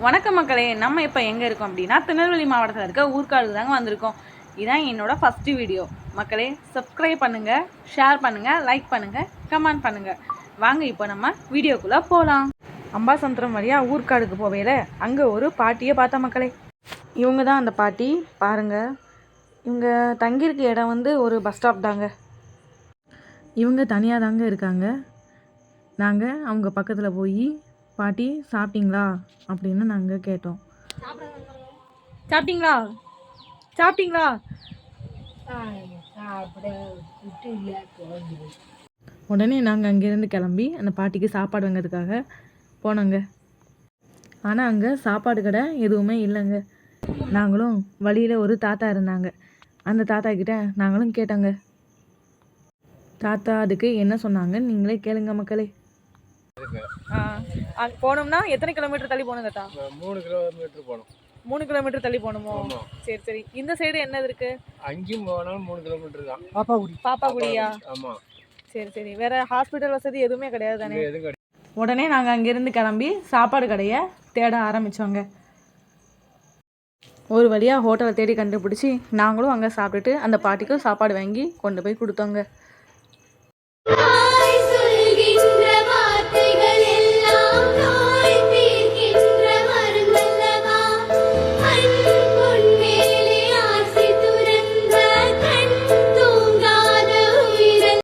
வணக்கம் மக்களே, நம்ம இப்போ எங்கே இருக்கோம் அப்படின்னா திருநெல்வேலி மாவட்டத்தில் இருக்க ஊர்காடுக்கு தாங்க வந்திருக்கோம். இதுதான் என்னோட ஃபஸ்ட்டு வீடியோ. மக்களே சப்ஸ்கிரைப் பண்ணுங்கள், ஷேர் பண்ணுங்கள், லைக் பண்ணுங்கள், கமெண்ட் பண்ணுங்கள். வாங்க இப்போ நம்ம வீடியோக்குள்ளே போகலாம். அம்பாசமுத்திரம் வழியாக ஊர்காடுக்கு போவேல அங்கே ஒரு பாட்டியை பார்த்தா மக்களே. இவங்க தான் அந்த பாட்டி. பாருங்கள், இவங்க தங்கியிருக்க இடம் வந்து ஒரு பஸ் ஸ்டாப் தாங்க. இவங்க தனியாக தாங்க இருக்காங்க. நாங்கள் அவங்க பக்கத்தில் போய் பாட்டி சாப்பிட்டீங்களா அப்படின்னு நாங்கள் கேட்டோம். சாப்பிட்டீங்களா சாப்பிட்டீங்களா உடனே நாங்கள் அங்கேருந்து கிளம்பி அந்த பாட்டிக்கு சாப்பாடு வாங்கிறதுக்காக போனோங்க. ஆனால் அங்கே சாப்பாடு கடை எதுவுமே இல்லைங்க. நாங்களும் வழியில் ஒரு தாத்தா இருந்தாங்க. அந்த தாத்தா கிட்ட நாங்களும் கேட்டோங்க. தாத்தா அதுக்கு என்ன சொன்னாங்க நீங்களே கேளுங்க மக்களே. போனோம்னா எத்தனை கிலோமீட்டர் தள்ளி போகணும் தாத்தா? 3 கிலோமீட்டர் போகணும். 3 கிலோமீட்டர் தள்ளி போகணுமோ? சரி சரி. இந்த சைடு என்ன இருக்கு? அங்கேயும் போனாலும் 3 கிலோமீட்டர் தான். பாப்பாக்குடியா? ஆமாம். சரி சரி. வேற ஹாஸ்பிட்டல் வசதி எதுவுமே கிடையாது தானே? எதுவும் கிடையாது. உடனே நாங்கள் அங்கேருந்து கிளம்பி சாப்பாடு கடையை தேட ஆரம்பித்தோங்க. ஒரு வழியாக ஹோட்டலை தேடி கண்டுபிடிச்சி நாங்களும் அங்கே சாப்பிட்டுட்டு அந்த பாட்டிக்கும் சாப்பாடு வாங்கி கொண்டு போய் கொடுத்தோங்க.